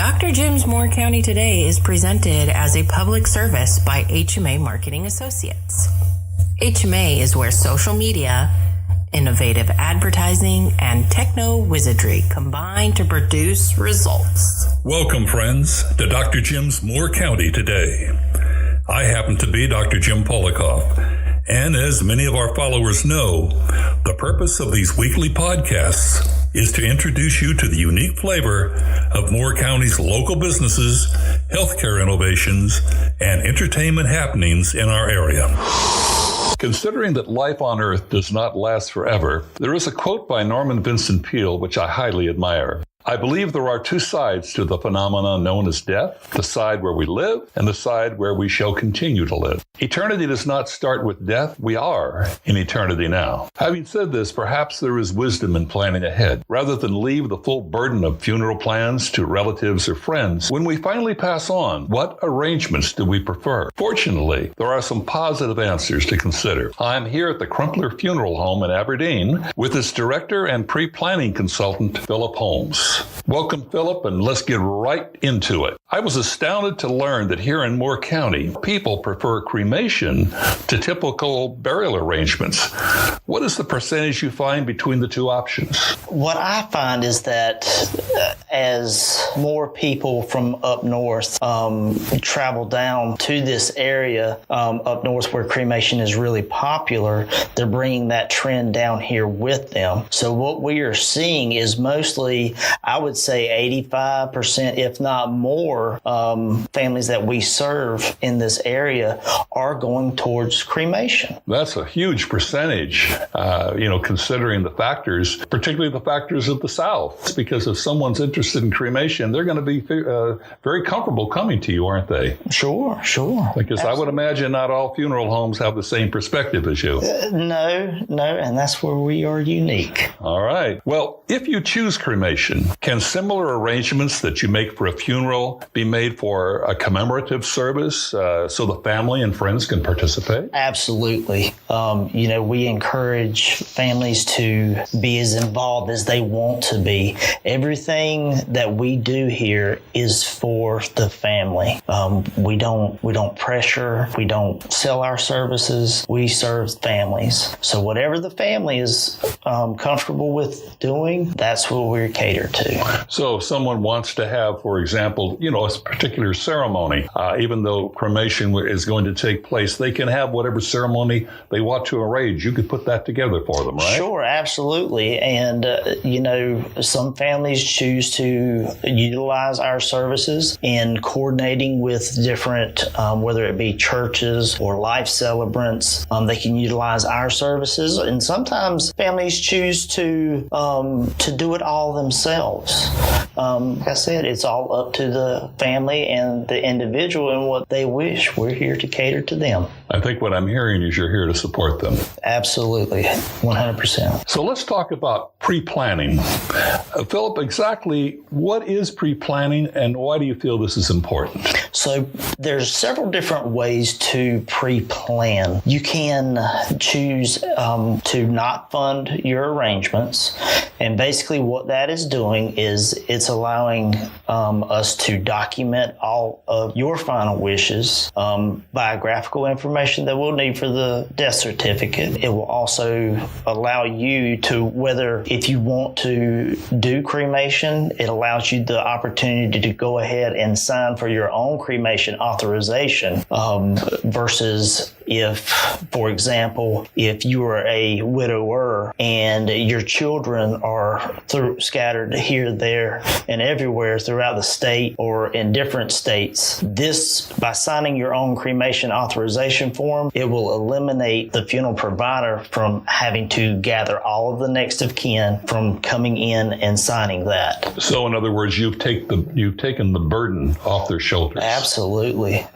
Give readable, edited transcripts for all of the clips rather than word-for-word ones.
Dr. Jim's Moore County Today is presented as a public service by HMA Marketing Associates. HMA is where social media, innovative advertising, and techno-wizardry combine to produce results. Welcome, friends, to Dr. Jim's Moore County Today. I happen to be Dr. Jim Polikoff, and as many of our followers know, the purpose of these weekly podcasts is to introduce you to the unique flavor of Moore County's local businesses, healthcare innovations, and entertainment happenings in our area. Considering that life on Earth does not last forever, there is a quote by Norman Vincent Peale which I highly admire. I believe there are two sides to the phenomenon known as death, the side where we live and the side where we shall continue to live. Eternity does not start with death. We are in eternity now. Having said this, perhaps there is wisdom in planning ahead. Rather than leave the full burden of funeral plans to relatives or friends, when we finally pass on, what arrangements do we prefer? Fortunately, there are some positive answers to consider. I'm here at the Crumpler Funeral Home in Aberdeen with its director and pre-planning consultant, Philip Holmes. Welcome, Philip, and let's get right into it. I was astounded to learn that here in Moore County, people prefer cremation to typical burial arrangements. What is the percentage you find between the two options? What I find is that as more people from up north travel down to this area up north where cremation is really popular, they're bringing that trend down here with them. So what we are seeing is mostly, I would say 85%, if not more, families that we serve in this area are going towards cremation. That's a huge percentage, considering the factors, particularly the factors of the South. Because if someone's interested in cremation, they're going to be very comfortable coming to you, aren't they? Sure. Because absolutely. I would imagine not all funeral homes have the same perspective as you. No, and that's where we are unique. All right. Well, if you choose cremation, can similar arrangements that you make for a funeral be made for a commemorative service so the family and friends can participate? Absolutely. We encourage families to be as involved as they want to be. Everything that we do here is for the family. We don't pressure. We don't sell our services. We serve families. So whatever the family is comfortable with doing, that's what we're catered to. So if someone wants to have, for example, a particular ceremony, even though cremation is going to take place, they can have whatever ceremony they want to arrange. You could put that together for them, right? Sure, absolutely. And, some families choose to utilize our services in coordinating with different, whether it be churches or life celebrants, they can utilize our services. And sometimes families choose to do it all themselves. Like I said, it's all up to the family and the individual and what they wish. We're here to cater to them. I think what I'm hearing is you're here to support them. Absolutely, 100%. So let's talk about pre-planning. Philip, exactly what is pre-planning and why do you feel this is important? So there's several different ways to pre-plan. You can choose to not fund your arrangements. And basically what that is doing is it's allowing us to document all of your final wishes, biographical information that we'll need for the death certificate. It will also allow you to, whether if you want to do cremation, it allows you the opportunity to go ahead and sign for your own cremation authorization versus if, for example, if you are a widower and your children are scattered here, there, and everywhere throughout the state or in different states, this, by signing your own cremation authorization form, it will eliminate the funeral provider from having to gather all of the next of kin from coming in and signing that. So, in other words, you've taken the burden off their shoulders. Absolutely.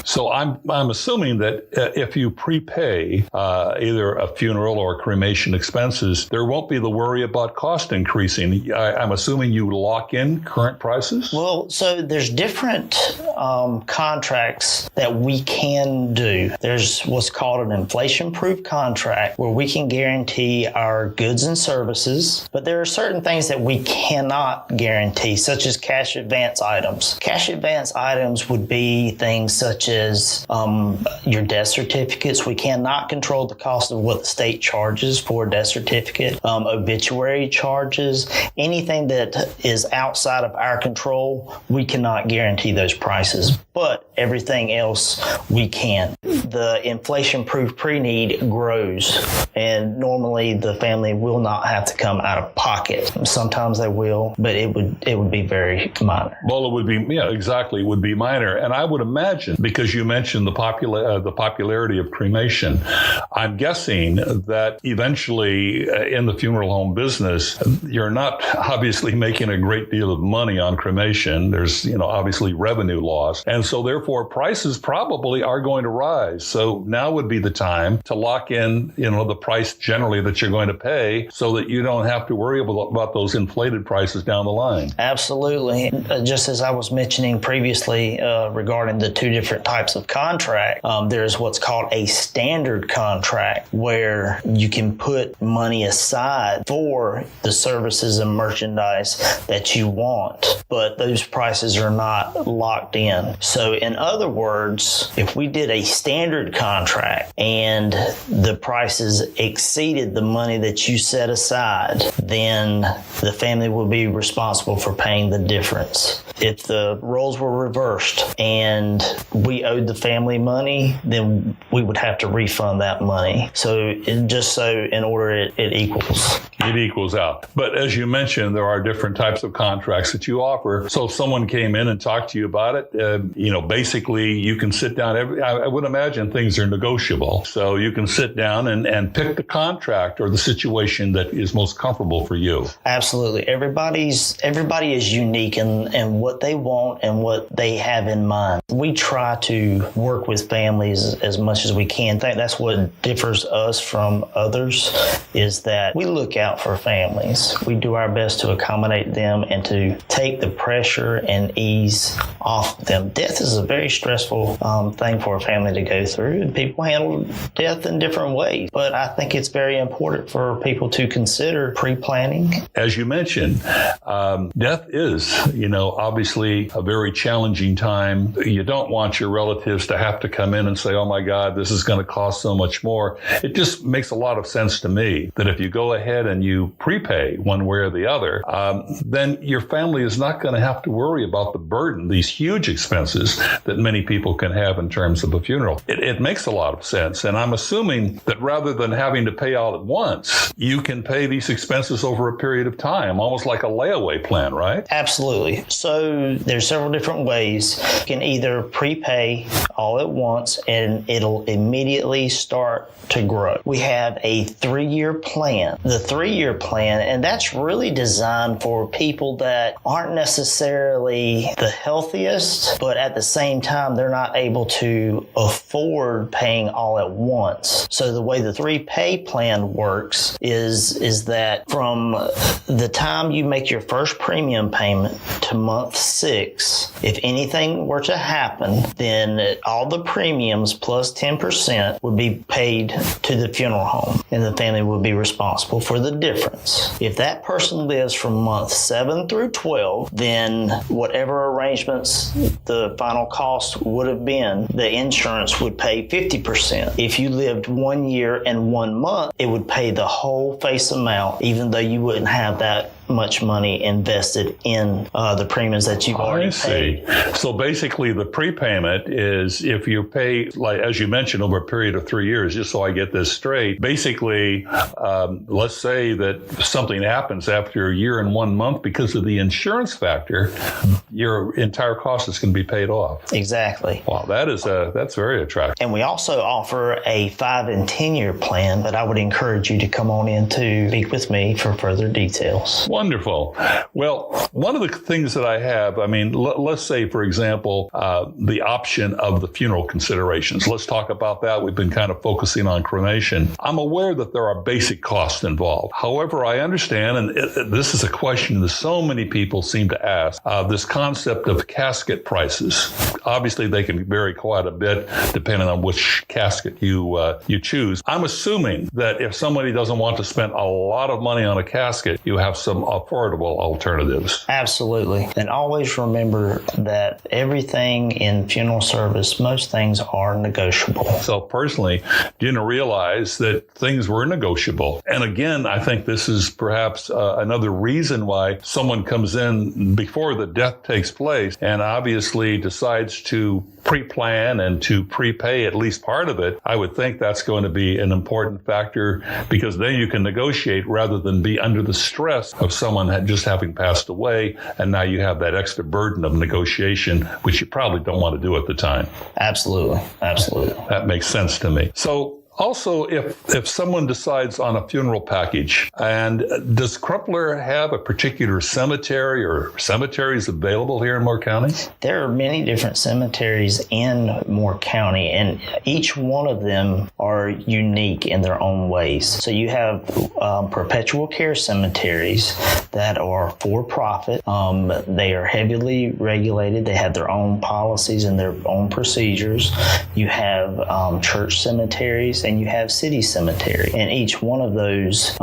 So I'm assuming that that if you prepay either a funeral or cremation expenses, there won't be the worry about cost increasing. I'm assuming you lock in current prices? Well, so there's different contracts that we can do. There's what's called an inflation-proof contract where we can guarantee our goods and services, but there are certain things that we cannot guarantee, such as cash advance items. Cash advance items would be things such as your death certificates. We cannot control the cost of what the state charges for a death certificate, obituary charges, anything that is outside of our control, we cannot guarantee those prices, but everything else we can. The inflation-proof pre-need grows, and normally the family will not have to come out of pocket. Sometimes they will, but it would be very minor. Well, it would be, exactly. It would be minor. And I would imagine, because you mentioned the popularity of cremation, I'm guessing that eventually in the funeral home business, you're not obviously making a great deal of money on cremation. There's, obviously revenue loss. And so therefore prices probably are going to rise. So now would be the time to lock in, the price generally that you're going to pay so that you don't have to worry about those inflated prices down the line. Absolutely. Just as I was mentioning previously regarding the two different types of contract, there's what's called a standard contract where you can put money aside for the services and merchandise that you want, but those prices are not locked in. So in other words, if we did a standard contract and the prices exceeded the money that you set aside, then the family will be responsible for paying the difference. If the roles were reversed and we owed the family money, then we would have to refund that money. So in order it equals. It equals out. But as you mentioned, there are different types of contracts that you offer. So if someone came in and talked to you about it, basically you can sit down. I would imagine things are negotiable. So you can sit down and pick the contract or the situation that is most comfortable for you. Absolutely. Everybody is unique in what they want and what they have in mind. We try to work with families as much as we can. I think that's what differs us from others, is that we look out for families. We do our best to accommodate them and to take the pressure and ease off them. Death is a very stressful thing for a family to go through, and people handle death in different ways. But I think it's very important for people to consider pre-planning. As you mentioned, death is, obviously a very challenging time. You don't want your relatives to have to come in and say, oh my God, this is going to cost so much more. It just makes a lot of sense to me that if you go ahead and you prepay one way or the other, then your family is not going to have to worry about the burden, these huge expenses that many people can have in terms of a funeral. It makes a lot of sense. And I'm assuming that rather than having to pay all at once, you can pay these expenses over a period of time, almost like a layaway plan, right? Absolutely. So there's several different ways. You can either prepay all at once and it'll immediately start to grow. We have a 3-year plan. The 3-year plan, and that's really designed for people that aren't necessarily the healthiest, but at the same time, they're not able to afford paying all at once. So the way the 3-pay plan works is that from the time you make your first premium payment to month 6, if anything were to happen, then all the premiums plus 10% would be paid to the funeral home, and the family would be responsible for the difference. If that person lives from month 7 through 12, then whatever arrangements the final cost would have been, the insurance would pay 50%. If you lived 1 year and 1 month, it would pay the whole face amount, even though you wouldn't have that much money invested in the premiums that you've already paid. So basically the prepayment is if you pay, like as you mentioned, over a period of 3 years, just so I get this straight, basically let's say that something happens after a year and 1 month because of the insurance factor, your entire cost is going to be paid off. Exactly. Wow, that's very attractive. And we also offer a 5 and 10 year plan that I would encourage you to come on in to speak with me for further details. Wonderful. Well, one of the things that I have, let's say, for example, the option of the funeral considerations. Let's talk about that. We've been kind of focusing on cremation. I'm aware that there are basic costs involved. However, I understand, and this is a question that so many people seem to ask, this concept of casket prices. Obviously, they can vary quite a bit depending on which casket you choose. I'm assuming that if somebody doesn't want to spend a lot of money on a casket, you have some affordable alternatives. Absolutely. And always remember that everything in funeral service, most things are negotiable. So personally, didn't realize that things were negotiable. And again, I think this is perhaps another reason why someone comes in before the death takes place and obviously decides to pre-plan and to prepay at least part of it. I would think that's going to be an important factor because then you can negotiate rather than be under the stress of someone just having passed away. And now you have that extra burden of negotiation, which you probably don't want to do at the time. Absolutely. Absolutely. That makes sense to me. So also, if someone decides on a funeral package, and does Crumpler have a particular cemetery or cemeteries available here in Moore County? There are many different cemeteries in Moore County, and each one of them are unique in their own ways. So you have perpetual care cemeteries that are for profit. They are heavily regulated. They have their own policies and their own procedures. You have church cemeteries, and you have city cemetery. And each one of those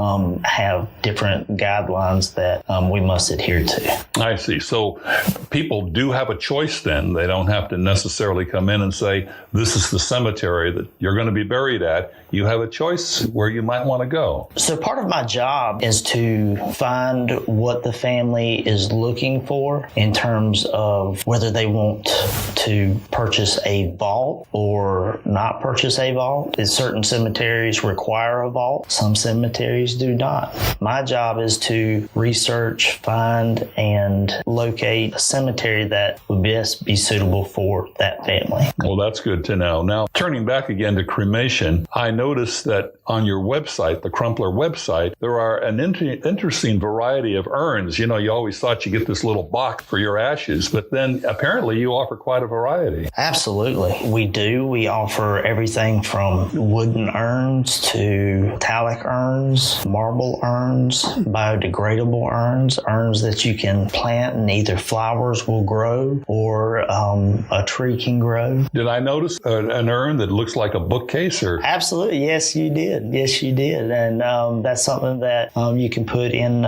have different guidelines that we must adhere to. I see. So people do have a choice then. They don't have to necessarily come in and say, this is the cemetery that you're going to be buried at. You have a choice where you might want to go. So part of my job is to find what the family is looking for in terms of whether they want to purchase a vault or not purchase a vault. Certain cemeteries require a vault. Some cemeteries do not. My job is to research, find, and locate a cemetery that would best be suitable for that family. Well, that's good to know. Now, turning back again to cremation, I noticed that on your website, the Crumpler website, there are an interesting variety of urns. You know, you always thought you get this little box for your ashes, but then apparently you offer quite a variety. Absolutely. We do. We offer everything from wooden urns to metallic urns, marble urns, biodegradable urns that you can plant and either flowers will grow or a tree can grow. Did I notice an urn that looks like a bookcase? Or Absolutely. Yes, you did. Yes, you did. And that's something that you can put in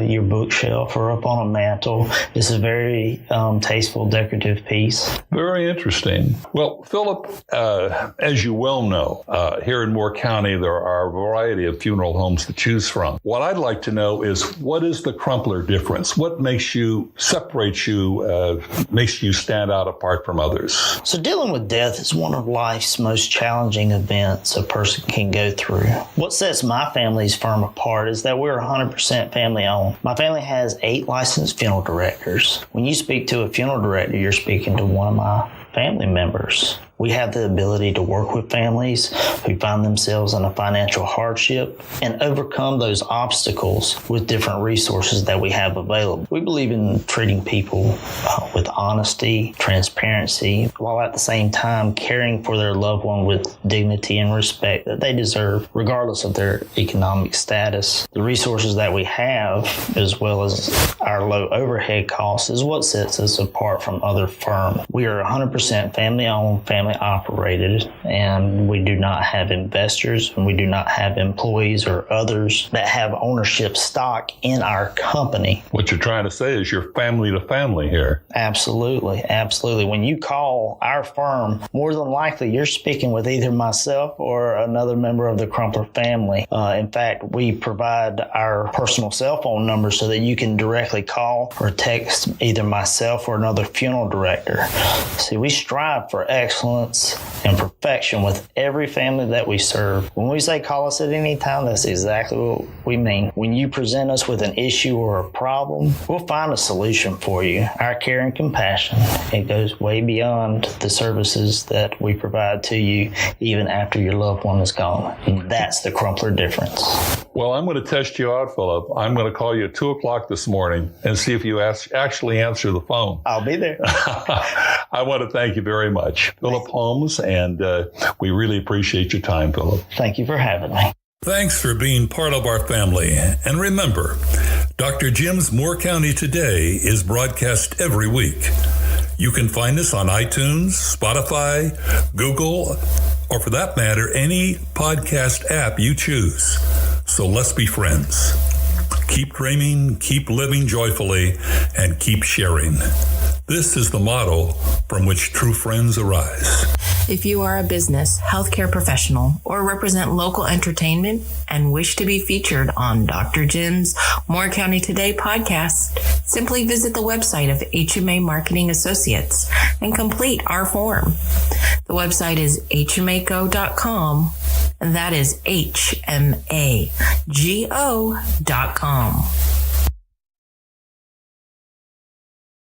your bookshelf or up on a mantle. It's a very tasteful, decorative piece. Very interesting. Well, Philip, as you well know, here in Moore County, there are a variety of funeral homes to choose from. What I'd like to know is, what is the Crumpler difference? What makes you stand out apart from others? So dealing with death is one of life's most challenging events a person can go through. What sets my family's firm apart is that we're 100% family owned. My family has 8 licensed funeral directors. When you speak to a funeral director, you're speaking to one of my family members. We have the ability to work with families who find themselves in a financial hardship and overcome those obstacles with different resources that we have available. We believe in treating people with honesty, transparency, while at the same time caring for their loved one with dignity and respect that they deserve, regardless of their economic status. The resources that we have, as well as our low overhead costs, is what sets us apart from other firms. We are 100% family-owned, family-operated, and we do not have investors, and we do not have employees or others that have ownership stock in our company. What you're trying to say is you're family to family here. Absolutely, absolutely. When you call our firm, more than likely you're speaking with either myself or another member of the Crumpler family. In fact, we provide our personal cell phone number so that you can directly call or text either myself or another funeral director. See, we strive for excellence excellence and perfection with every family that we serve. When we say call us at any time, that's exactly what we mean. When you present us with an issue or a problem, we'll find a solution for you. Our care and compassion, it goes way beyond the services that we provide to you even after your loved one is gone. And that's the Crumpler difference. Well, I'm going to test you out, Philip. I'm going to call you at 2 o'clock this morning and see if you actually answer the phone. I'll be there. I want to thank you very much, Philip Holmes, and we really appreciate your time, Philip. Thank you for having me. Thanks for being part of our family. And remember, Dr. Jim's Moore County Today is broadcast every week. You can find us on iTunes, Spotify, Google, or for that matter, any podcast app you choose. So let's be friends. Keep dreaming, keep living joyfully, and keep sharing. This is the motto from which true friends arise. If you are a business, healthcare professional, or represent local entertainment and wish to be featured on Dr. Jim's Moore County Today podcast, simply visit the website of HMA Marketing Associates and complete our form. The website is hmago.com, and that is HMAGO.com.